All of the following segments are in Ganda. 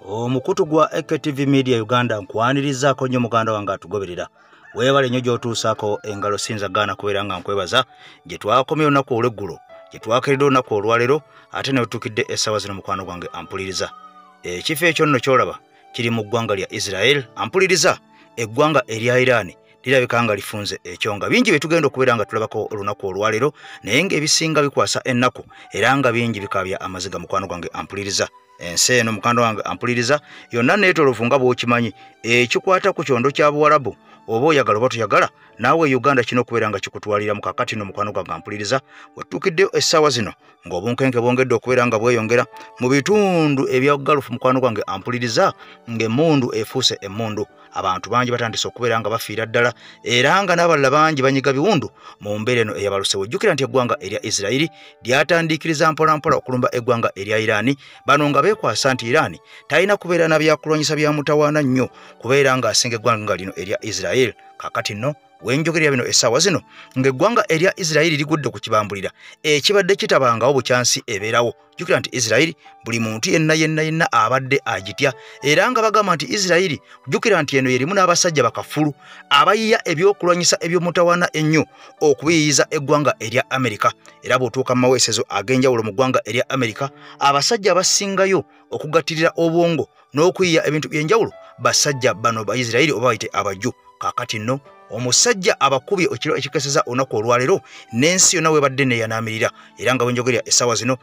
Omukutu gwa AKTV Media Uganda nkwanirizaako nnyo muganda wange atugoberera. Weebale nnyo gy'otuusaako engalo sinza gaana kubeera nga nkwebaza gye twakomye olunaku olw'eggulo, gye twakeredde olunaku olwaleero ate ne wetuukidde essaawa zino mukwano gwange ampuliriza. Ekifo ekyo nno ky'olaba kiri mu ggwanga lya Israel. Ampuliriza, eggwanga erya Iran lirabika nga lifunze ekyonga. Bingi bye tugenda okubeera nga tulabako olunaku olwaleero, naye ng'ebisinga bikwasa ennaku era nga bingi bikabya amaziga mukwano gwange ampuliriza. Ensi eno mukando wange ampuliriza yonna neetolovu nga bw'okimanyi ekikwata ku kyondo kya Buwarabu oba oyagala oba toyagala naawe Uganda kino okubeera nga kikutwalira mu kakati no mukwano gwange ampuliriza wetuukiddeyo essaawa zino ng'obunkenke bwongedde okubeera nga bweyongera mu bitundu ebyagalufu mukwano gwange ampuliriza ng'emmundu efuuse emmundu. Abantu bangi batandise okubeera nga bafiira ddala era nga n'abalala bangi banyiga biwundu mu mbeera eno eyabaluse. Wejjukira nti eggwanga erya Isirayiri lyatandiikiriza mpola mpola okulumba eggwanga erya Iraani, bano nga beekwasa nti Iraani talina kubeera na byakulwanyisa bya mutawaana nnyo kubeera ng'asinga eggwanga lino erya Isirayiri. Kakati nno wenjogerera bino essaawa zino ng'eggwanga erya Isirayiri ligudde ku kibambulira ekibadde kitabangawo bukyansi ebeerawo. Jjukira nti Isirayiri buli muntu yenna abadde agitya era nga bagamba nti Isirayiri jjukira nti eno yerimu n'abasajja bakafulu abayiya ebyokulwanyisa eby'omutawaana ennyo okubiyiyiza eggwanga erya Amerika. Era bw'otuuka mu maweesezo ag'enjawulo mu ggwanga erya Amerika, abasajja abasingayo okugattirira obwongo n'okuyiya ebintu by'enjawulo basajja bano ba Isirayiri oba bayite abajju. Kakati nno omusajja abakubye ekiro ekikeseza olunaku olwaleero n'ensi yonna webadde neeyanaamirira era nga wenjogerera essaawa zino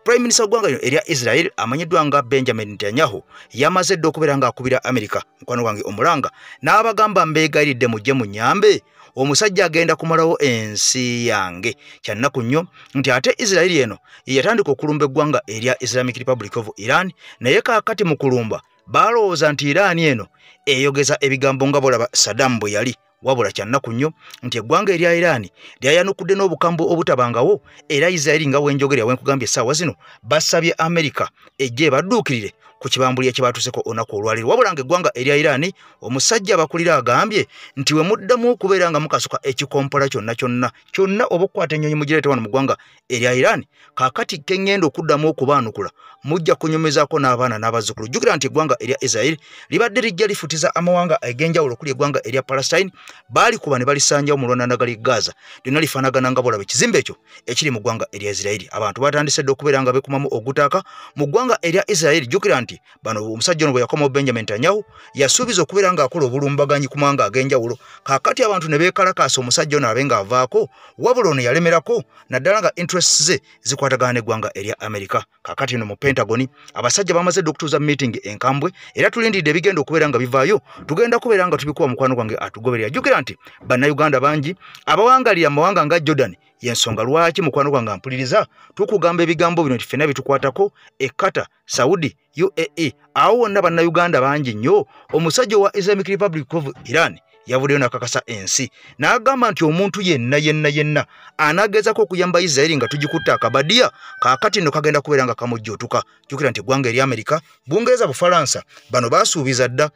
Prime Minister w'eggwanga lino erya Israel amanyiddwa nga Benjamin Netanyahu yamaze dda okubeera ng'akubira Amerika mukwano gwange omulanga n'abagamba mbeegayiridde mujje munyambe omusajja agenda kumalawo ensi yange. Kyannaku nnyo nti ate Israel eno yatandika okulumba eggwanga erya Islamic Republic of Iran, naye kaakati mu kulumba balowooza nti Iran eno eyogeza ebigambo nga bolaba Saddam bwe yali. Wabula kyannaku nnyo nti eggwanga erya Iran lyayanukudde n'obukambo obutabangawo era Israel nga wenjogerera wenkugambye essaawa zino basabye Amerika ejje badduukirire ku kibambulya kye batuuseko olunaku olwaleero. Wabula ng'eggwanga erya Iran omusajja abakulira agambye nti we muddamu okubeera nga mukasuka ekikompola kyonna oba okukwata ennyonyi mugireete wano mu ggwanga erya Iran, kaakati kengenda okuddamu okubaanukula mujja kunyumizaako n'abaana n'abazzukulu. Jjukira nti eggwanga erya Israel libadde lijja lifutiza amawanga ag'enjawulo okuli eggwanga erya Palestine, baalikuba ne balisanjawo mu lwananagali Gaza, lyonna lifaanagana nga bolaba ekizimbe ekyo ekiri mu ggwanga erya Israel. Abantu batandise dda okubeera nga beekumamu ogutaaka mu ggwanga erya Israel. Jjukira nti bano omusajja ono bwe yakomawo Benjamin Netanyahu yasuubiza okubeera ng'akola obulumbaganyi ku mawanga ag'enjawulo, kaakati abantu ne beekalakaasa omusajja ono abe ng'avaako, wabula ono yalemerako naddala nga interests ze zikwatagana n'eggwanga erya Amerika. Kaakati no mu Pentagon abasajja bamaze dda okutuuza meeting enkambwe era tulindiridde ebigenda okubeera nga bivaayo, tugenda kubeera nga tubikuba mukwano gwange atugoberera. Jjukira nti bannayuganda bangi abawangalira amawanga nga Jordan yensonga lwaki mukwano gwange ampuliriza tukugamba ebigambo bino nti ffenna bitukwatako Qatar, Saudi, UAE, awo wonna bannayuganda bangi nnyo. Omusajja wa Islamic Republic of Iran yavuddeyo n'akakasa ensi n'agamba nti omuntu yenna anaagezako okuyamba Israel nga tugikutta akabadiya, kaakati nno kagenda kubeera nga kamujjootuka. Jjukira nti eggwanga erya Amerika, Bungereza, Bufalansa bano baasuubiza dda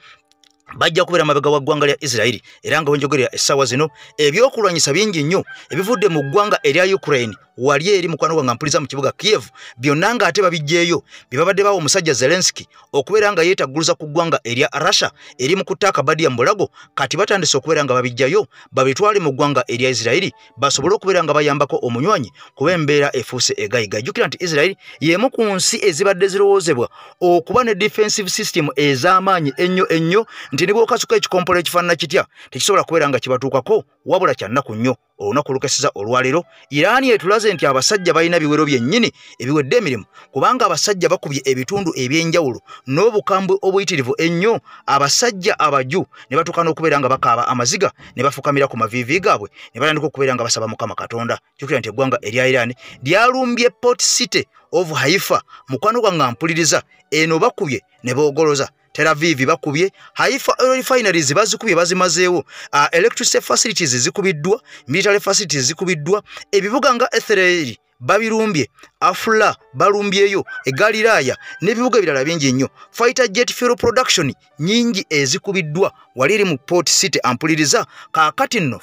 bajja kubeera mabega wa ggwanga lya Isirayiri era nga wenjogerera essaawa zino ebyokulwanyisa bingi nnyo ebivudde mu ggwanga erya Ukraine wali eri mukwano gwange ampuliriza mu kibuga Kiev, byonna ng'ate babijjeeyo bye babadde bawa omusajja Zelensky okubeera nga yeetagguluza ku ggwanga erya Russia eri mu kutta akabadiya mu bulago. Kati batandise okubeera nga babijjayo babitwale mu ggwanga erya Isirayiri basobole okubeera nga bayambako omunywanyi kuba embeera efuuse egayiga. Jjukira nti Isirayiri y'emu ku nsi ezibadde zirowoozebwa okuba ne defensive system ez'amaanyi ennyo nti ne bw'okasuka ekikompola ekifaanana kitya tekisobola kubeera nga kibatuukako. Wabula kyannaku nnyo olunaku olukeseza olwaleero Iran etulaze nti abasajja balina biwero byennyini ebiwedde emirimu kubanga abasajja bakubye ebitundu eby'enjawulo n'obukambwe obuyitirivu ennyo. Abasajja abaju ne batuuka n'okubeera nga bakaaba amaziga ne bafukamira ku maviivi gaabwe ne batandika okubeera nga basaba Mukama Katonda. Jjukira nti eggwanga erya Iran lyalumbye Port City of Haifa mukwano gwange ampuliriza, eno bakubye ne boogoloza. Tel Aviv bakubye, Haifa oil refineries bazikubye bazimazeewo, electricity facilities zikubiddwa, military facilities zikubiddwa, ebibuga nga Ethreili babirumbye, Afula balumbyeyo, Galilaya n'ebibuga ebirala bingi nnyo. Fighter jet fuel production nyingi ezikubiddwa waliri mu Port City ampuliriza kaakati nno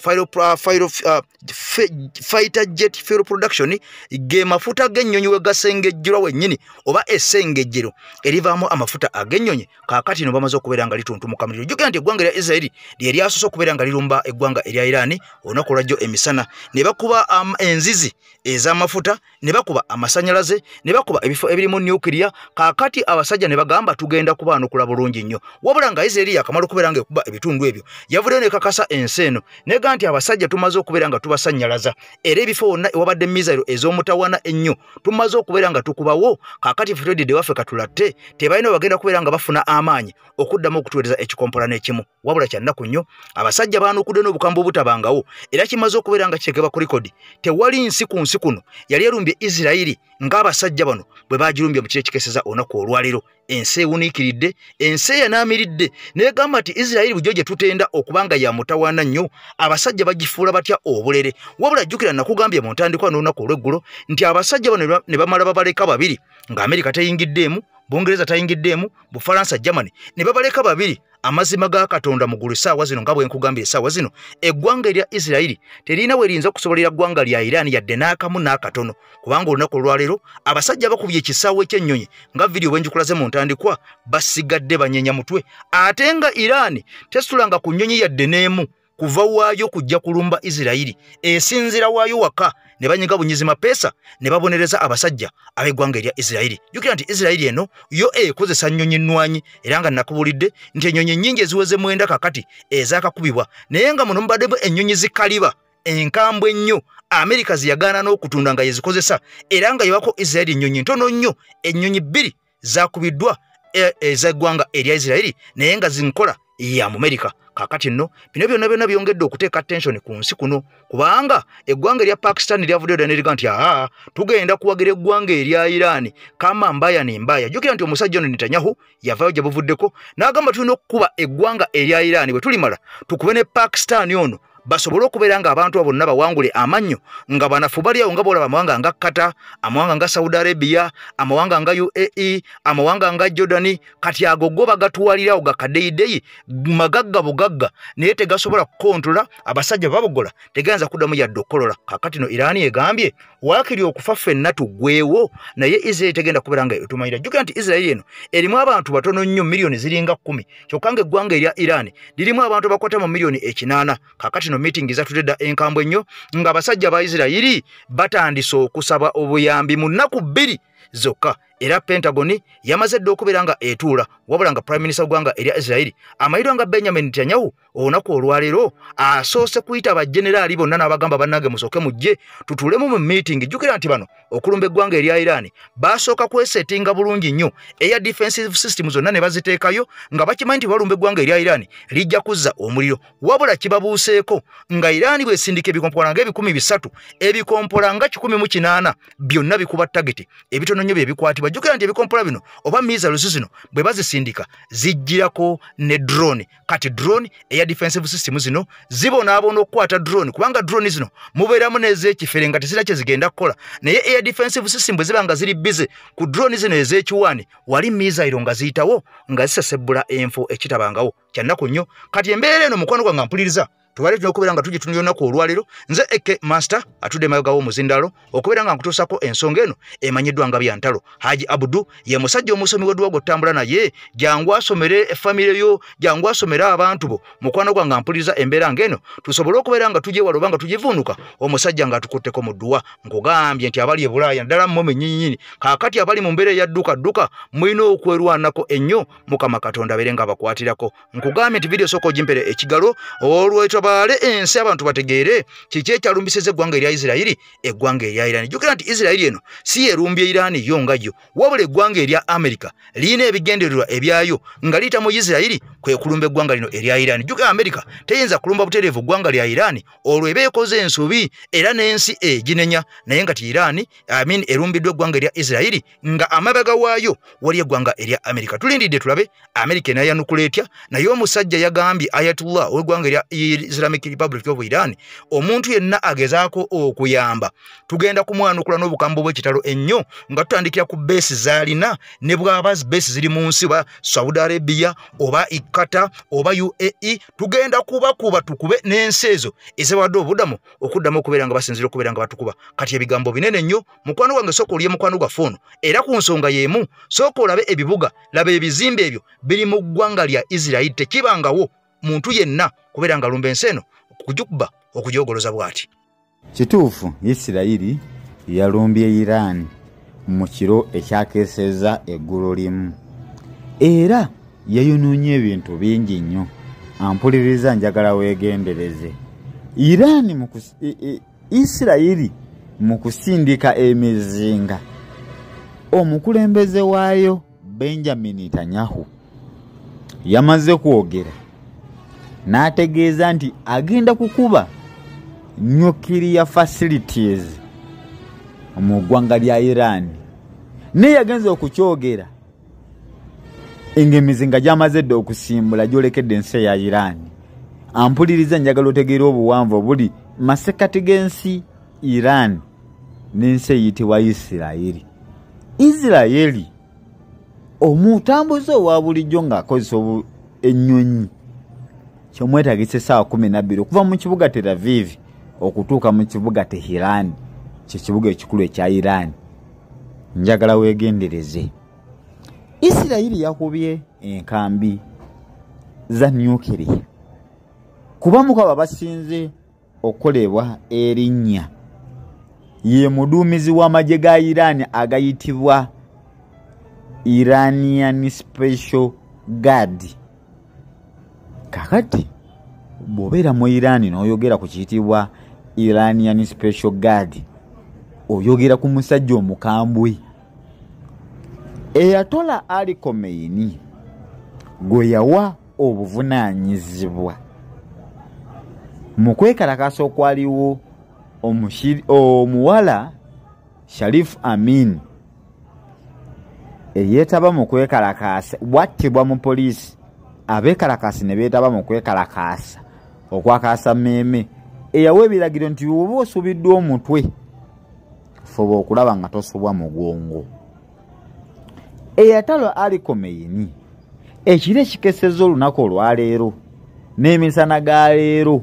fighter jet fuel production ge mafuta g'ennyonyi we gasengejjerwa wennyini oba essengejjero erivaamu amafuta ag'ennyonyi kaakati nno bamaze okubeera nga lituntumuka muliro. Jjukira nti eggwanga erya Israeli lye lyasoose okubeera nga lirumba eggwanga erya Iran olunaku lwajjo emisana ne bakuba enzizi ez'amafuta ne bakuba amasanyalaze ne bakuba ebifo ebirimu nuclear kaakati abasajja ne bagamba tugenda kubaanukula bulungi nnyo wabula nga Israeli yakamala okubeera nga ekuba ebitundu ebyo yavuddeyo ne kakasa ensi eno nega nti abasajja tumaze okubeera nga tubasanyalaza era ebifo wonna ewabadde mizairo ez'omutawana ennyo tumaze okubeera nga tukubawo kaakati fetodide waffe katulatte tebalina bagenda kubeera nga bafuna amaanyi okuddamu okutuweereza ekikompola n'ekimu wabula kyannaku nnyo abasajja baanukudde n'obukambwe obutabangawo era kimaze okubeera nga kiteekebwa ku likodi tewali nsi ku nsi kuno yali erumbye Israeli ng'abasajja bano bwe baagirumbye mu kiro ekikeseza olunaku olwaleero ensi ewuniikiridde ensi eyanaamiridde negamba nti Israeli bujo gye tutenda okubanga ya mutawaana nnyo abasajja bagifuula batya obulere wabula jjukira nakugambye mu ntandikwa n'olunaku olw'eggulo nti abasajja bano ne bamala babaleka babiri nga Amerika tayingiddeemu Bungereza tayingiddeemu Bufalansa Germany ne babaleka babiri amazima ga Katonda mugulu saawa zino nga bwe nkugambye saawa zino eggwanga erya Israeli terina werinza kusobolera ggwanga lya Iran yadde n'akamu n'akatono kubanga olunaku olwaleero abasajja bakubye ekisaawe ky'ennyonyi nga vidiyo bwe njikulaze mu ntandikwa basigadde banyenya mutwe ate nga Iran tesitulanga ku nnyonyi yadde n'emu kuva waayo kujja kulumba Israeli esinzira waayo waka ne banyiga bunyizima pesa ne babonereza abasajja ab'eggwanga erya Israeli. Jjukira nti Israeli eno yo ekozesa nnyonyi nnwanyi era nga nakubulidde nti ennyonyi nnyingi eziweze mwenda kakati ezaakakubibwa naye nga muno mubaddemu ennyonyi zikaliba enkambwe ennyo Amerika ziyagaana n'okutunda nga yezikozesa era nga yewako Israeli ennyonyi ntono nnyo ennyonyi bbiri zaakubiddwa ez'eggwanga erya Israeli naye nga zinkola ya Amerika. Kakati nno bino byonna byongedde okuteeka attention ku nsi kuno kubanga eggwanga erya Pakistan lyavuddeyo ne liga nti tugenda kuwagira eggwanga erya Iran kama mbaya ni mbaya. Jjukira nti omusajja ono Netanyahu yavaayo gye buvuddeko n'agamba tulina okukuba eggwanga erya Iran bwe tulimala tukube ne Pakistan ono basobole okubeera nga abantu abo bonna bawangule amannyo nga banafu bali awo nga bwolaba amawanga nga Qatar, amawanga nga Saudi Arabia, amawanga nga UAE, amawanga nga Jordani kati ago go bagatuwalirawo gakaddeyideyi magagga bugagga naye tegasobola kukontrola abasajja babogola teganza kuddamu yadde okukolola. Kakati no Iran egambye waakiri okufa ffenna tuggweewo naye Israeli tegenda kubeera nga etumanyira. Jjukira nti Israeli eno erimu abantu batono nnyo miliyoni ziringa 10 kyokka nga eggwanga erya Iran lirimu abantu bakwata mu miliyoni 8. Kakati no meeting zatudde enkambwe nnyo nga abasajja ba Israeli batandise okusaba obuyambi mu nnaku 2 zokka era Pentagon yamaze dde okubeera nga etuula wabula nga Prime Minister gwanga erya Israeli amayiro nga Benjamin Netanyahu olunaku olwaleero asoose kuyita abajenerali bonna n'abagamba bannange musooke mujje tutuulemu mu meeting. Jjukira nti bano okulumba eggwanga erya Iran basooka kwesetinga bulungi nnyo eya defensive system zonna ne baziteekayo nga bakimanyi nti balumba eggwanga erya Iran lijja kuzza omuliro wabula kibabuuseeko nga Iran bwesindika ebikompola nga 300 ebikompola nga 108 byonna bikuba target ebitono nnyo bye bikwatibwa. Jjukira nti ebikompola bino oba missiles zino bwe bazisindika zijjirako ne drone kati drone eya defensive system zino zibonaabona okukwata drone kubanga drone zino mubeeramu n'ez'ekifere nga tesira kye zigenda kukola naye air defensive system bwe ziba nga ziri busy ku drone zino ez'ekiwaani wali missile nga ziyitawo nga zisesebbula enfo ekitabangawo kyannaku nnyo. Kati embeera eno mukwano gwange mpuliriza tubale tunokubeera nga tugitunulira olunaku olwaleero nze Eke Master atudde mayogawo omuzindalo okubeera nga nkutuusako ensonga eno emanyiddwa nga byantalo. Haji Abdu ye musajja omusomi weddwa gw'otambula naye jangu asomere effamile yo jangu asomere abantu bo mukwano gwange mpuliriza embeera ng'eno tusobole okubeera nga tugyewala oba nga tugivuunuka omusajja nga atukutteko mu dduwa. Nkugambye nti abali e Bulaaya ddala mmome nnyinnyini kaakati abali mu mbeera eyadduka mulina okwerwanako ennyo Mukama Katonda abeere nga bakwatirako. Nkugambye nti vidiyo sooka ogimpere ekigalo olwetwa baale ensi abantu bategeere kiki ekyalumbisiza eggwanga erya Israeli eggwanga erya Iran. Jjukira nti Israeli eno si yerumbye Iran yo nga yo wabula eggwanga erya Amerika lirina ebigendererwa ebyayo nga liyita mu Israeli kwe kulumba eggwanga lino erya Iran. Jjukira Amerika teyinza kulumba butereevu eggwanga lya Iran olwo eba ekoze ensobi era n'ensi eginenya naye nga ti Iran erumbiddwa eggwanga erya Israeli nga amabega waayo wali eggwanga erya Amerika. Tulindidde tulabe Amerika enayanukula etya naye omusajja yagambye Ayatollah w'eggwanga erya Islamic Republic of Iran omuntu yenna agezaako okuyamba tugenda kumwanukula n'obukambo bw'ekitalo ennyo nga tutandikira ku base zalina ne bw'aba base ziri mu nsi ba Saudi Arabia oba Qatar oba UAE tugenda kuba tukube n'ensi ezo ezewadde obudamu okuddamu okubeera nga basinzira okubeera nga batukuba kati ebigambo binene nnyo mukwano gwange sooka oliye mukwano gwaffe ono era ku nsonga y'emu sooka olabe ebibuga laba ebizimbe ebyo biri mu ggwanga lya Israel tekibangawo muntu yenna kubeera nga lumba ensi eno okugikuba okujogoloza bw'ati. Kituufu Isirayiri yalumbye Iran mu kiro ekyakeeseza eggulu limu era yayonoonye ebintu bingi nnyo. Ampuliriza njagala weegendereze. Iran Isirayiri mu kusindika emizinga omukulembeze waayo Benjamin Netanyahu yamaze kwogera n'ategeeza nti agenda kukuba nuclear facilities mu ggwanga lya Iran naye yagenza okukyogera engemizinga gyamaze dde okusimbula gyolekedde ensi ya Iran. Ampuliriza njagala otegeera obuwanvu obuli masekati g'ensi Iran n'ensi eyitibwa Isirayiri. Isirayiri omutambuze owa bulijjo ng'akozesa ennyonyi kyomwetagisa essaawa 12 okuva mu kibuga Tel Aviv okutuuka mu kibuga Tehran kye kibuga ekikulu ekya Iran. Njagala weegendereze. Isirayiri yakubye enkambi za nuclear kuba mukaba basinze okukolebwa erinnya ye muduumizi w'amagye ga Iran agayitibwa Iranian Special Guard. Kakati bw'obeera mu Iran n'oyogera ku kiyitibwa Iranian Special Guard oyogera ku musajja omukambwe. Ayatollah Ali Khomeini gwe yawa obuvunaanyizibwa mu kwekalakasa okwaliwo omuwala Sharif Amin eyeetaba mu kwekalakasa wattibwa mu poliisi abeekalakasi ne beetaba mu kwekalakasa okwakasa mmeeme eyawa ebiragiro nti oba osubiddwa omutwe fuba okulaba nga tosubwa mugongo. Ayatollah Ali Khomeini ekiro ekikesezza olunaku olwaleero n'emisana ga leero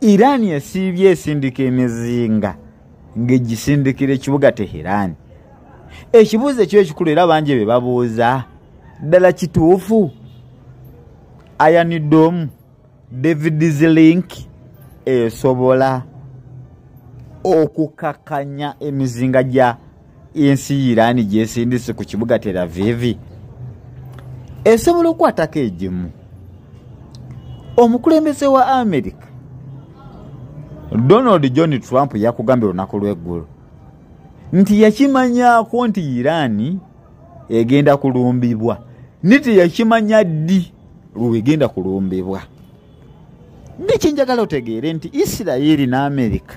Iran yasiibye esindika emizinga ng'egisindikira ekibuga Tehran. Ekibuuzo ekyo ekikulu era bangi be babuuza ddala kituufu Iron Dome David's Link esobola okukakanya emizinga gya ensi Iran gyesindise ku kibuga Tel Aviv? Esobola okukwatako egimu. Omukulembeze wa America Donald John Trump yakugambye olunaku lw'eggulu nti yakimanyaako nti Iran egenda kulumbibwa niti yakimanya ddi lwegenda kulumbibwa. Ndiki njagala otegeere nti Isirayiri ne America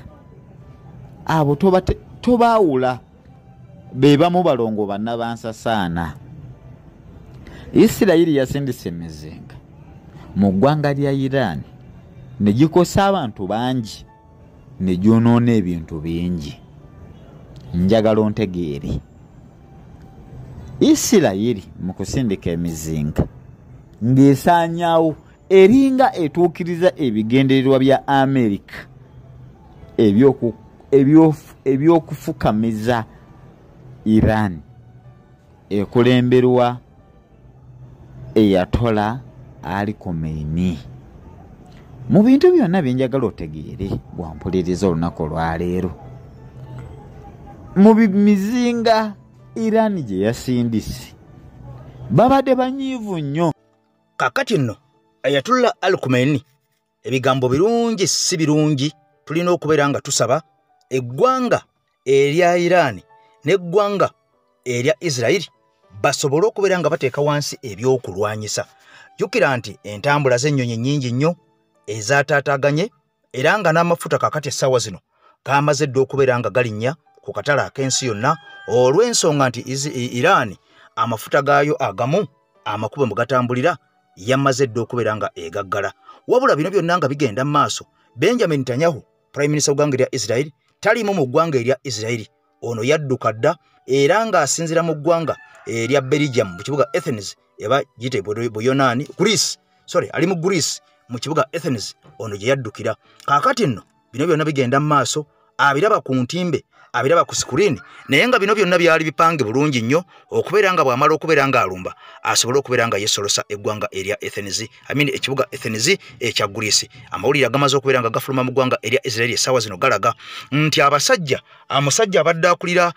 abo tobaawula be bamu balongo bannabansasaana. Isirayiri yasindise emizinga mu ggwanga lya Iran ne gikosa abantu bangi ne gyonoona ebintu bingi. Njagala ontegeere Isirayiri mu kusindika emizinga ng'esaanyaawo eringa etuukiriza ebigendererwa bya America ebyokufukamiza Iran ekulemberwa Ayatollah Ali Khomeini. Mu bintu byonna byenjagala otegeere bwampuliriza olunaku olwaleero mu mizinga Iran gye yasindise babadde banyiivu nnyo. Kakati nno Ayatollah Ali Khomeini ebigambo birungi si birungi tulina okubeera nga tusaba eggwanga erya Iran n'eggwanga erya Israel basobole okubeera nga bateeka wansi ebyokulwanyisa. Jjukira nti entambula z'ennyonyi nnyingi nnyo ezaataataganye era nga n'amafuta kakati essaawa zino gaamaze dde okubeera nga galinnya ku katale ak'ensi yonna olw'ensonga nti Iran amafuta gaayo agamu amakubo mwe gatambulira yamaze dde okubeera nga egaggala. Wabula bino byonna nga bigenda mu maaso, Benjamin Netanyahu Prime Minister w'eggwanga erya Israel taliimu mu ggwanga erya Israel. Ono yadduka dda era ng'asinziira mu ggwanga erya Belgium mu kibuga Athens eba gite Buyonaani Greece. Ali mu Greece mu kibuga Athens ono gye yaddukira. Kaakati nno bino byonna bigenda mu maaso, abiraba ku ntimbe, abiraba ku screen, naye nga bino byonna byali bipange bulungi nnyo okubeera nga bw'amala okubeera nga alumba asobole okubeera nga yesolosa eggwanga erya Athens, ekibuga Athens ekya Greece. Amawulire agamaze okubeera nga gafuluma mu ggwanga erya Israel essaawa zino galaga nti omusajja abadde akulira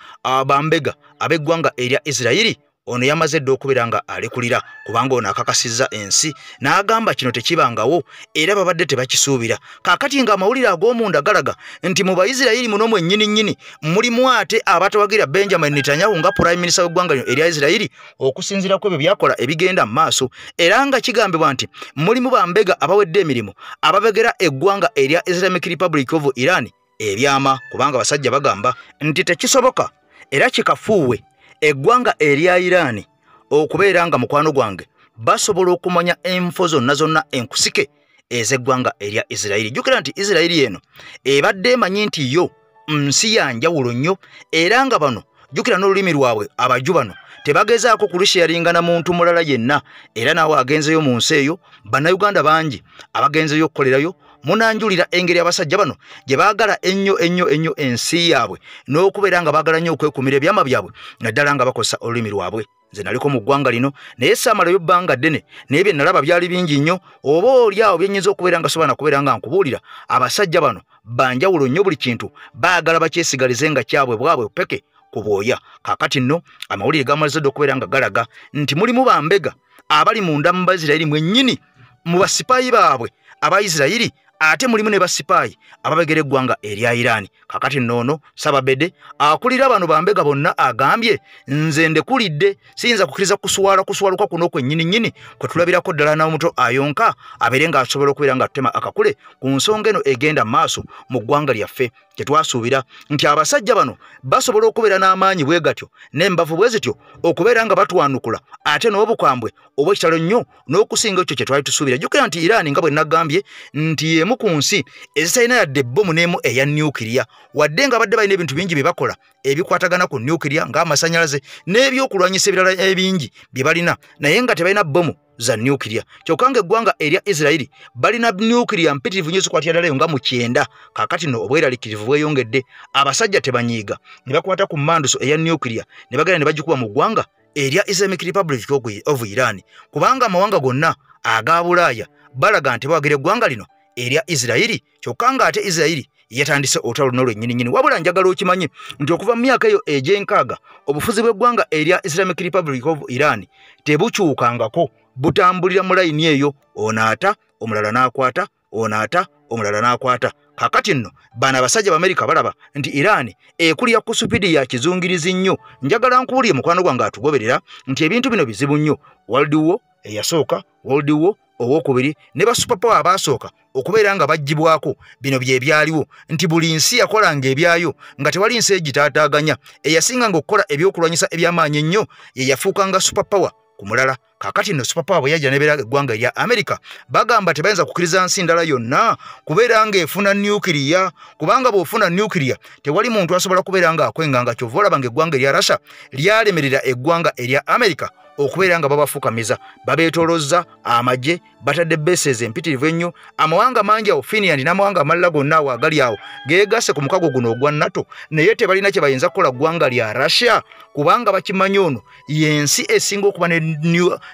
bambega ab'eggwanga erya Israel ono yamaze dde okubeera nga alekulira, kubanga ono akakasizza ensi n'agamba kino tekibangawo era babadde tebakisuubira. Kaakati nga amawulire ag'omunda galaga nti mu Bayisirayiri muno mwennyini mulimu ate abatawagira Benjamin Netanyahu nga Prime Minister w'eggwanga lino erya Isirayiri okusinziira ku ebyo byakola ebigenda mu maaso, era nga kigambibwa nti mulimu bambega abawedde emirimu ababegera eggwanga erya Islamic Republic of Iran ebyama, kubanga basajja bagamba nti tekisoboka era kikafuuwe eggwanga erya Iran okubeera nga mukwano gwange basobola okumanya enfo zonna enkusike ez'eggwanga erya Isirayiri. Jjukira nti Isirayiri eno ebadde emanyi nti yo nsi ya njawulo nnyo, era nga bano jjukira n'olulimi lwabwe abaju bano tebagezaako kulusharinga na muntu mulala yenna, era naawe agenzeyo mu nsi eyo, bannayuganda bangi abagenzeyo okukolerayo munanjulira engeri abasajja bano gye baagala ennyo ensi yaabwe n'okubeera nga baagala nnyo okwekumira ebyama byabwe naddala nga bakozesa olulimi lwabwe. Nze naliko mu ggwanga lino naye saamalayo bbanga ddene naye bye nalaba byali bingi nnyo, oba oli awo byennyinza okubeera nga sobola nakubeera nga nkubuulira. Abasajja bano banjawulo nnyo, buli kintu baagala bakyesigalize nga kyabwe bwabwe peke ku bwoya. Kaakati nno amawulire gamaliza dde okubeera nga galaga nti mulimu bambega abali munda mu Bayisirayiri mwennyini mu basipaayi baabwe Abayisirayiri, ate mulimu ne basipaayi ababegera eggwanga erya Iran. Kakati noono Sababede akulira bano bambega bonna agambye nze ndekulidde siyinza kukkiriza kuswaluka kuno kwennyini kwe tulabirako ddala n'omuto ayonka abeere nga asobola okubeera nga atema akakule ku nsonga eno egenda maaso mu ggwanga lyaffe. Tetwasuubira nti abasajja bano basobola okubeera n'amaanyi bwe gatyo n'embavu bwe zityo okubeera nga batwanukula ate n'obukambwe obw'ekitalo nnyo n'okusinga ekyo kye twali tusuubira. Jjukira nti Iran nga bwe nagambye nti y'emu ku nsi ezitalina yadde bbomu n'emu eya nuclear, wadde nga badde balina ebintu bingi bye bakola ebikwatagana ku nuclear ng'amasannyalaze n'ebyokulwanyisa ebirala ebingi bye balina, naye nga tebalina bbomu za nuclear. Kyokka ng'eggwanga erya Isirayiri balina nuclear mpitirivu nnyo zikwatira ddala nga mu 9. Kaakati nno obweraliikirivu bweyongedde, abasajja tebanyiiga ne bakwata ku mmanduso eya nuclear ne bagenda ne bagikuba mu ggwanga erya Islamic Republic of Iran, kubanga amawanga gonna aga Bulaaya balaga nti bawagira eggwanga lino erya Isirayiri. Kyokka ng'ate Isirayiri yatandise olutalo luno lwennyini. Wabula njagala okimanye nti okuva mu myaka eyo egy'enkaaga obufuzi bw'eggwanga erya Islamic Republic of Iran tebukyukangako, butambulira mu layini eyo, onaata omulala n'akwata, onaata omulala n'akwata. Kaakati nno bano abasajja b'Amerika balaba nti Iran ekulira ku supidi ya kizungirizi nnyo. Njagala nkubuulire mukwano gwange atugoberera nti ebintu bino bizibu nnyo. World War eyasooka, World War owokubiri ne basupapawa abaasooka okubeera nga baggyibwako, bino bye byaliwo nti buli nsi yakolanga ebyayo nga tewali nsi egitaataaganya. Eyasinga nga okukola ebyokulwanyisa eby'amaanyi ennyo ye yafuukanga superpower ku mulala. Kaakati nno superpower bwe yajja nebeera eggwanga erya Amerika bagamba tebayinza kukkiriza nsi ndala yonna kubeera ng'efuna nuclear, kubanga bw'ofuna nuclear tewali muntu asobola kubeera nga akwenganga. Kyova olaba ng'eggwanga erya Russia lyalemerera eggwanga erya Amerika okubeera nga babafukamiza, babeetoolozza amagye, batadde bases empitirivu ennyo. Amawanga mangi awo Finland n'amawanga amalala gonna awo agali awo geegasse ku mukago guno ogwa NATO, naye tebalina kye bayinza kukola ggwanga lya Russia, kubanga bakimanyi ono y'ensi esinga okuba ne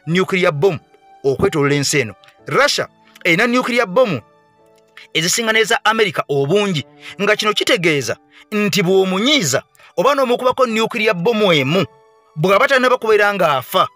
nuclear bomb okwetoolola ensi eno. Russia erina nuclear bomb ezisinga n'eza Amerika obungi, nga kino kitegeeza nti bw'omunyiiza oba n'omukubako nuclear bomb emu bw'aba talina bakubeera nga afa,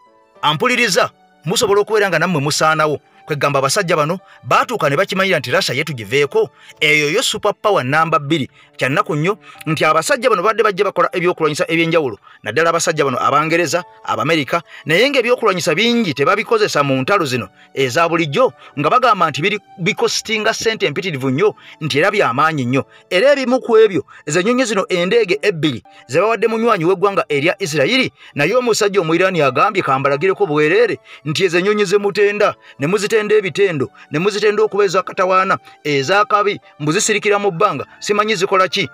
ampuliriza musobola okubeera nga nammwe musaanawo. kwegamba abasajja bano baatuuka ne bakimanyira nti Russia yetugiveeko eyo yo super power namba 2 kyannaku nnyo nti abasajja bano badde bajja bakola ebyokulwanyisa ebyenjawulo naddala abasajja bano Abangereza Abamerika naye ng'ebyokulwanyisa bingi tebabikozesa mu ntalo zino eza bulijjo nga bagamba nti bikostinga ssente empitirivu nnyo nti era byamaanyi nnyo era ebimu ku ebyo ezennyonyi zino endeege ebbiri ze bawadde munywanyi w'eggwanga erya Isirayiri naye omusajja Omuyiraani agambye kambalagireko bwereere nti ezennyonyi ze mutenda ne muzitenda ebitendo ne muzitenda okubeeza katawaana ezakabi mbuzisirikira mu bbanga simanyi zikola ki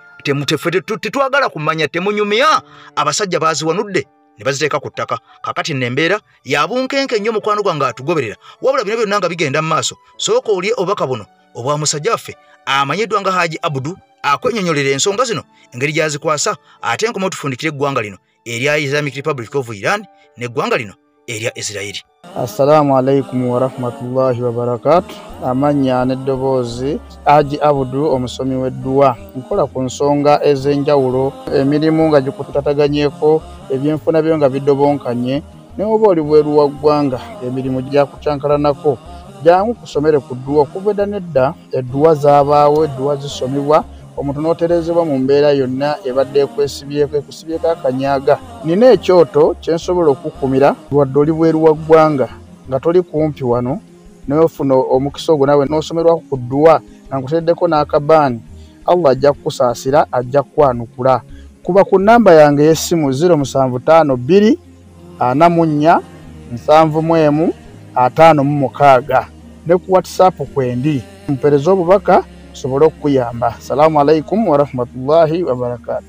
tetwagala kumanya temunyumya abasajja baziwanudde ne baziteeka ku ttaka kakati nembeera yabunkenke nnyo mukwano gwange atugoberera wabula bino byonna nga bigenda mu maaso sooka olye obubaka buno obwa musajja waffe amanyiddwa nga Haji Abudu akwennyonnyolera ensonga zino engeri gyazikwasa ate nkoma otufundikira eggwanga lino erya Islamic Republic of Iran n'eggwanga lino erya Isirayiri. Assalamu alaikum wa rahmatullahi wa barakatuh. Amanya n'eddoboozi Haji Abudu omusomi w'edduwa nkola ku nsonga ez'enjawulo emirimu nga gikutataganyeko ebyenfuna byo nga bidobonkanye ne oba oli bweru wa ggwanga emirimu gyakucankalanako jangu kusomere ku dduwa okuva edda nedda edduwa zaabaawo edduwa zisomibwa omuntu n'oterezebwa mu mbeera yonna ebadde ekwesibyeko akanyaga nina ekyoto kyensobola okukumira wadde oli bweru wa ggwanga nga toli kumpi wano n'ofuna omukisa ogwo nawe n'osomerwako ku dduwa nga nkuteddeko n'akabaani Allah ajja kukusaasira ajja kukwanukula kuba ku namba yange y'essimu 075 2 44 7 ne ku WhatsApp kwendi mpereza obubaka sobolo okuyamba. Assalamu alaikum wa rahmatullahi wa barakatuh.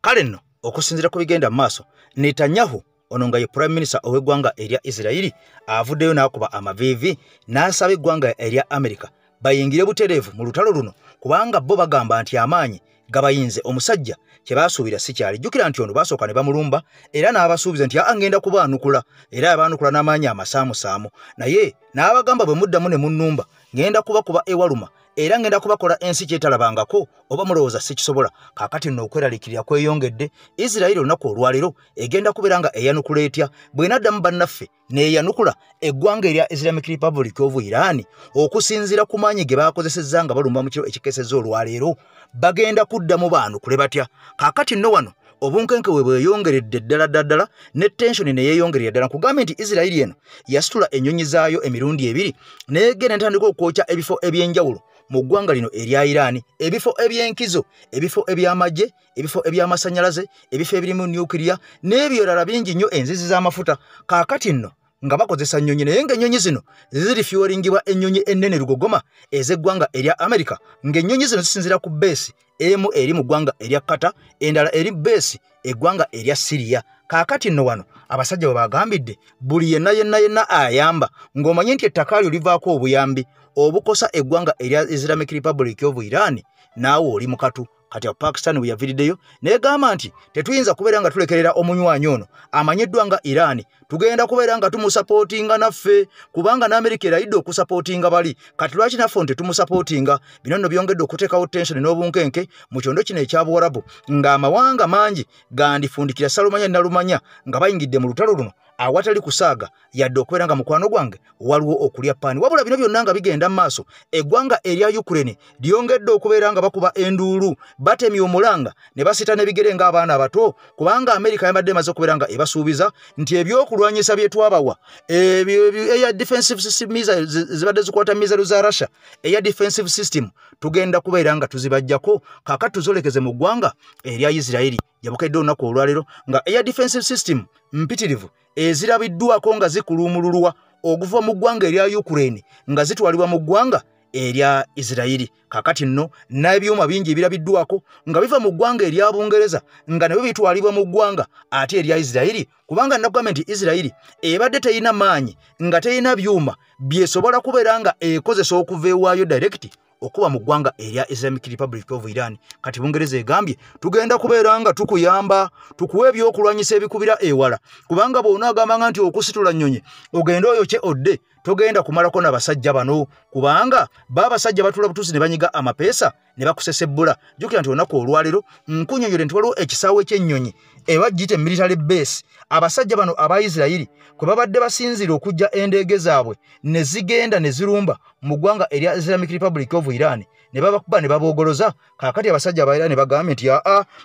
Kale nno okusinzira ku bigenda mu maaso Netanyahu ono nga ye prime minister ow'eggwanga erya Isirayiri avuddeyo n'akuba amaviivi n'asaba eggwanga erya Amerika bayingire butereevu mu lutalo luno kubanga bo bagamba nti amaanyi gabayinze omusajja kye baasuubira si kyali. Jjukira nti ono baasooka ne bamulumba era n'abasuubiza nti agenda kubaanukula era yabaanukula n'amaanyi amasaamusaamu naye n'abagamba bwe muddamu ne munnumba ngenda kubakuba ewaluma era ngenda kubakola ensi kyetalabangako oba mulowooza sikisobola. Kaakati nno okweraliikirira kweyongedde Isirayiri olunaku olwaleero egenda kubeera nga eyanukula etya bw'enaddamu bannaffe n'eyanukula eggwanga erya Islamic Republic of Iran okusinziira ku maanyi ge baakozesezza nga balumba mu kiro ekikeesezza olwaleero bagenda kuddamu baanukule batya. Kaakati nno wano obunkenke we bweyongeredde ddala ne tensioni ne yeeyongerera ddala nkugambye nti Isirayiri eno yasitula ennyonyi zaayo emirundi 2 n'egenda entandika okwokya ebifo eby'enjawulo mu ggwanga lino erya Iran ebifo eby'enkizo ebifo eby'amagye ebifo eby'amasannyalaze ebifo ebirimu nuclear n'ebirala bingi nnyo enzizi z'amafuta. Kaakati nno nga bakozesa nnyonyi naye ng'ennyonyi zino ziri fuelingibwa ennyonyi ennene lugogoma ez'eggwanga erya Amerika ng'ennyonyi zino zisinzira ku beesi emu eri mu ggwanga erya Qatar endala eri beesi eggwanga erya Syria. Kaakati nno wano abasajja bwe bagambidde buli yenna ayamba ng'omanyi nti ettaka lyo livaako obuyambi obukosa eggwanga erya Islamic Republic of Iran naawe oli mukatu. Kati Pakistan we yaviriddeyo n'egamba nti tetuyinza kubeera nga tulekerera omunywanyi ono amanyiddwa nga Iran tugenda kubeera nga tumusapootinga naffe kubanga n'Amerika erayidde okusapootinga bali kati lwaki naffe tetumusapootinga. Bino nno byongedde okuteekawo tensioni n'obunkenke mu kyondo kino ekya Buwarabu ng'amawanga mangi gandifundikira Salumanya Nalumanya nga bayingidde mu lutalo luno awatali kusaaga yadde okubeera nga mukwano gwange waliwo okulya paani. Wabula bino byonna nga bigenda mu maaso eggwanga erya Ukraine lyongedde okubeera nga bakuba enduulu batemye omulanga ne basita n'ebigere ng'abaana abato kubanga Amerika yabadde emaze okubeera nga ebasuubiza nti ebyokulwanyisa bye twabawa eya defensive system zibadde zikwata mizalu za Russia eya defensive system tugenda kubeera nga tuzibajjako kaakati tuzolekeze mu ggwanga erya Isirayiri yabukedde olunaku olwaleero nga eya defensive system mpitirivu ezirabiddwako nga zikulumululwa okuva mu ggwanga erya Ukraine nga zitwalibwa mu ggwanga erya Isirayiri. Kaakati nno n'ebyuma bingi ebirabiddwako nga biva mu ggwanga erya Bungereza nga nabyo bitwalibwa mu ggwanga ate erya Isirayiri kubanga nagamba nti Isirayiri ebadde teyina maanyi nga teyina byuma byesobola kubeera nga ekozesa okuva ewaayo direct okuba mu ggwanga erya Islamic Republic of Iran. Kati Bungereza egambye tugenda kubeera nga tukuyamba tukuwe ebyokulwanyisa ebikubira ewala kubanga bw'onaagambanga nti okusitula nnyonyi ogenda oyo kye odde togenda kumalako n'abasajja bano kubanga baabasajja batula butuuzi ne banyiga amapeesa ne bakusesebbula. Jjukira nti olunaku olwaleero nkunyonyole nti waliwo ekisaawe ky'ennyonyi ewagite military base abasajja bano aba Israeli kwe babadde basinzira okujja endege zaabwe ne zigenda ne zirumba mu ggwanga erya Islamic Republic of Iran ne babakuba ne babogoloza kakati abasajja aba Iran bagambye nti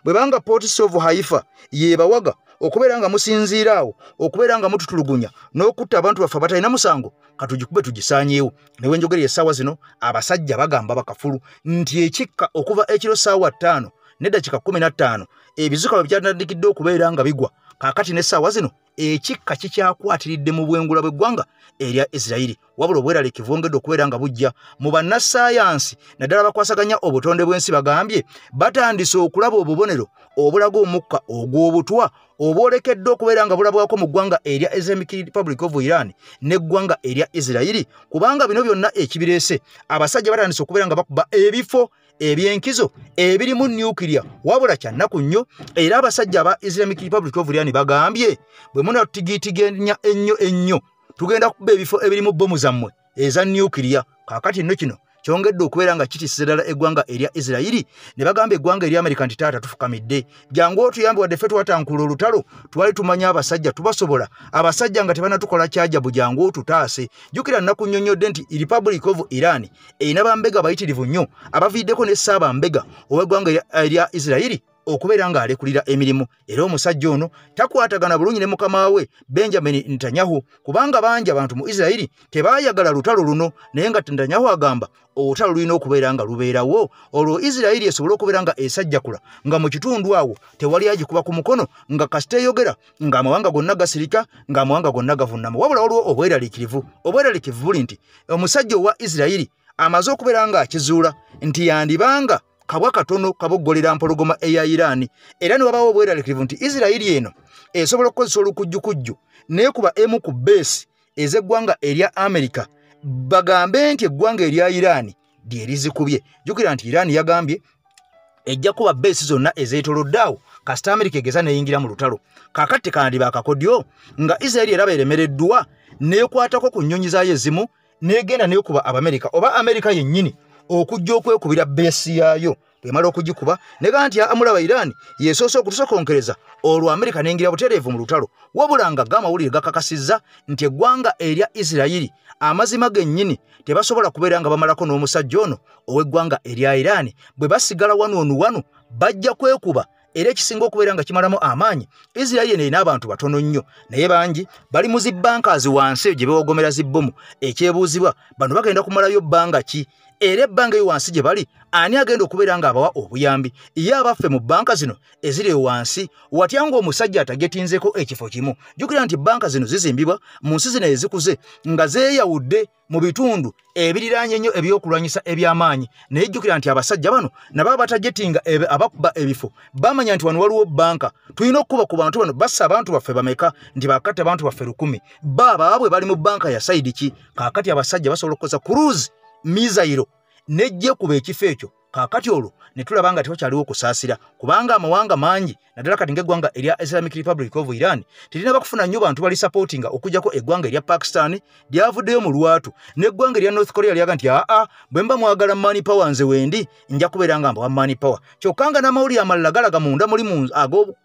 bwe banga Port of Haifa yebawaga okubeera nga musinziiraawo okubeera nga mututulugunya n'okutta abantu baffe batalina musango katugikube tugisaanyeewo newe njogera essaawa zino abasajja bagamba bakafulu nti ekikka okuva ekiro ssaawa 5 n'eddakiika 15 ebizuka bwe byatandikidde okubeera nga bigwa kakati n'essaawa zino ekikka kikyakwatiridde mu bwengula bw'eggwanga erya Israeli wabula obweralikivu bwongedde okubeera nga bujja mu bannassaayansi naddala bakwasaganya obutonde bw'ensi bagambye batandise okulaba obubonero obulaga omukka ogw'obutwa obwolekedde okubeera nga bulabwako mu ggwanga erya Islamic Republic of Iran n'eggwanga erya Israeli kubanga bino byonna ekibireese abasajja batandise okubeera nga bakuba ebifo ebyenkizo ebirimu nuclear wabula kyannaku nnyo era abasajja aba Islamic Republic of Iran bagambye bwe muna tugitigenya ennyo tugenda kuba ebifo ebirimu bomu zammwe eza nuclear kakati nno kino kyongedde okubeera nga kitisiza ddala eggwanga erya Israeli ne bagamba eggwanga erya Amerika nti taata tufukamidde jangu otuyambe wadde ffe twatankula olutalo twali tumanya abasajja tubasobola abasajja nga tebanatukola kyajabu jangu otutaase jjukira nnaku nnyonnyodde nti Republic of Iran erina bambega bayitirivu nnyo abaviiddeko ne ssaabambega ow'eggwanga erya Israeli okubeera nga alekulira emirimu era omusajja ono takwatagana bulungi ne mukama we Benjamin Netanyahu kubanga bangi abantu mu Israeli tebaayagala lutalo luno naye nga Netanyahu agamba olutalo lulina okubeera nga lubeerawo olwo Israeli esobole okubeera nga esajjakula nga mu kitundu awo tewali agikuba ku mukono nga kasita eyogera ng'amawanga gonna gasirika ng'amawanga gonna gavunnama wabula waliwo obweraliikirivu buli nti omusajja owa Israeli amaze okubeera nga akizuula nti yandibanga kabwa katono kaboggolera mpologoma eya Iran era ne wabawo obweraliikirivu nti Israeli eno esobola okukozesa olukujjukujju neekuba emu ku base ez'eggwanga erya Amerika bagambe nti eggwanga erya Iran lyerizikubye jjukira nti Iran yagambye ejja kuba base zonna ezeetoloddaawo kasita Amerika egeza neyingira mu lutalo kakati kandiba akakodyo nga Israeli eraba eremereddwa neekwatako ku nnyonyi zaayo ezimu neegenda neekuba Abamerika oba Amerika yennyini okujja okwekubira besi yaayo bwemala okugikuba nega nti amulaba Iran yesoose okutusokonkereza olwo Amerika nengira butereevu mu lutalo wabula nga gamawulire gakakasizza nti eggwanga erya Israeli amazima gennyini tebasobola kubeera nga bamalako n'omusajja ono ow'eggwanga erya Iran bwe basigala wanu bajja kwekuba era ekisinga okubeera nga kimalamu amaanyi Israeli eno erina abantu batono nnyo naye bangi bali mu zibbankazi wansi gye bewogomera zibbomu ekyebuuzibwa bano bagenda kumalayo bbanga ki era ebbanga eyo wansi gye bali ani agenda okubeera nga abawa obuyambi ye abaffe mu bbanka zino eziri wansi watya ng'omusajja atagetinzeko ekifo kimu jjukira nti bbanka zino zizimbibwa mu nsi zino ezikuze nga zeeyawudde mu bitundu ebiriraanye nnyo ebyokulwanyisa eby'amaanyi naye jjukira nti abasajja bano nababa batagetinga abakuba ebifo bamanya nti wano waliwo bbanka tulina okukuba ku bantu bano bassa abantu baffe bameka nti bakatte abantu baffe 1,000 baabwe bali mu bbanka ya sayidi ki kaakati abasajja basobola okukoza cruise mizairo nejje kuba ekifo ekyo kakati olwo ne tulaba nga tewakyaliwo okusaasira kubanga amawanga mangi naddala kati ng'eggwanga erya Islamic Republic of Iran terina bakufuna nnyo bantu bali supportinga okujjako eggwanga erya Pakistan lyavuddeyo mu lwatu n'eggwanga erya North Korea lyaga nti bwe mba mwagala money power nze wendi nja kubeera nga mbawa money power kyokka nga n'amawulire amalala galaga munda mulimu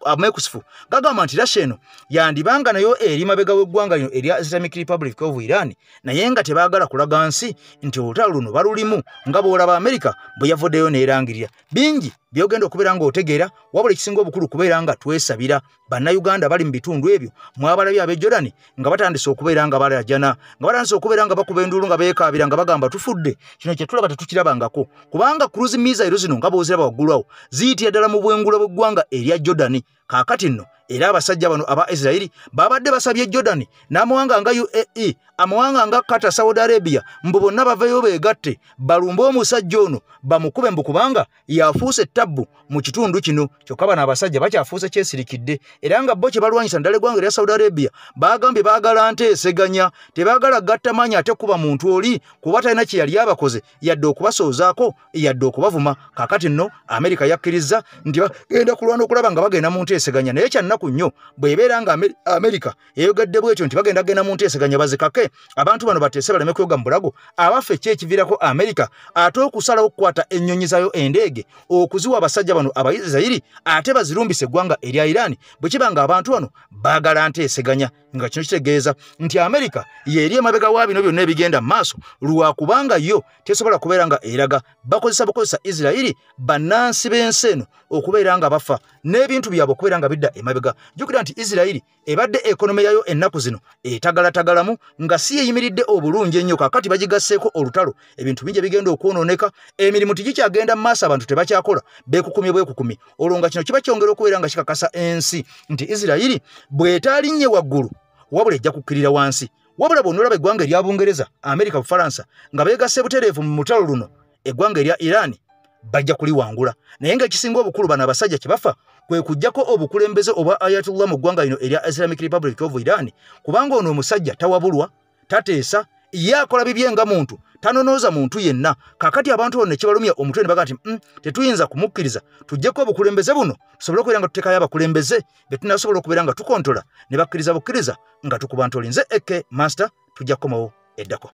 amekusifu gagamba nti Russia eno yandibanga nayo eri mabega w'eggwanga lino erya Islamic Republic of Iran naye nga tebaagala kulaga nsi nti olutalo luno balulimu nga bw'olaba Amerika bwe yavuddeyo neerangirira bingi byogenda okubeera nga otegeera wabula ekisinga obukulu kubeera nga twesabira bannayuganda bali mu bitundu ebyo mwabalabye ab'e Jordan nga batandise okubeera nga balajana nga batandise okubeera nga bakuba enduulu nga beekaabira nga bagamba tufudde kino kye tulaba tetukirabangako kubanga cruise missile zino nga bw'oziraba waggulu awo ziyitira ddala mu bwengula bw'eggwanga erya Jordan kaakati nno era abasajja bano aba Israeli babadde basabye Jordan n'amawanga nga UAE amawanga nga Qatar Saudi Arabia mbu bonna baveyo beegatte balumbe omusajja ono bamukube mbu kubanga yafuuse ettabbu mu kitundu kino kyokka bano abasajja bakyafuuse kyesirikidde era nga bo kye balwanyisa ddala eggwanga erya Saudi Arabia bagambye baagala nteeseganya tebaagala gatta maanyi ate kuba muntu oli kuba talina kye yali abakoze yadde okubasoozaako yadde okubavuma kaakati nno Amerika yakkiriza nti bagenda kulwana okulaba nga bagenda mu nteeseganya naye kyannaku ennaku nnyo bw'ebeera nga Amerika eyogadde bwetyo nti bagenda genda mu nteeseganya bazikake abantu bano bateese baleme kyoga mu bulago abaffe ki ekiviirako Amerika ate okusalawo okukwata ennyonyi zayo endeege okuziwa abasajja bano Abayisirayiri ate bazirumbise eggwanga erya Iran bwe kiba nga abantu bano baagala nteeseganya nga kino kitegeeza nti Amerika yeeri emabega wa bino byonna ebigenda mu maaso lwakubanga yo tesobola kubeera nga eraga bakozesa Isirayiri bannansi b'ensi eno okubeera nga bafa n'ebintu byabwe okubeera nga bidda emabega. Jjukira nti Isirayiri ebadde ekonomi yayo ennaku zino etagalatagalamu nga si yeyimiridde obulungi ennyo kakati bagigasseeko olutalo ebintu bingi bigenda okwonooneka emirimu tigikyagenda mu maaso abantu tebakyakola beekukumye bwekukumi olwo nga kino kiba kyongera okubeera nga kikakasa ensi nti Isirayiri bw'etaalinnye waggulu wabula ejja kukkirira wansi wabula bw'onoolaba eggwanga erya Bungereza Amerika Bufalansa nga beegasse butereevu mu mutalo luno eggwanga erya Iran bajja kuliwangula naye ng'ekisinga obukulu bano abasajja kye bafa kwe kujjako obukulembeze obwa Ayatollah mu ggwanga lino erya Islamic Republic of Iran kubanga ono omusajja tawabulwa tateesa ye akola bibye nga muntu tanonooza muntu yenna kakati abantu bonna kibalumya omutwe ne baga nti tetuyinza kumukkiriza tujjeko obukulembeze buno tusobole okubeera nga tuteekayo abakulembeze be tunasobola okubeera nga tukontola ne bakkiriza bukkiriza nga tukuba nti olinze Eke Master tujja kukomawo eddako.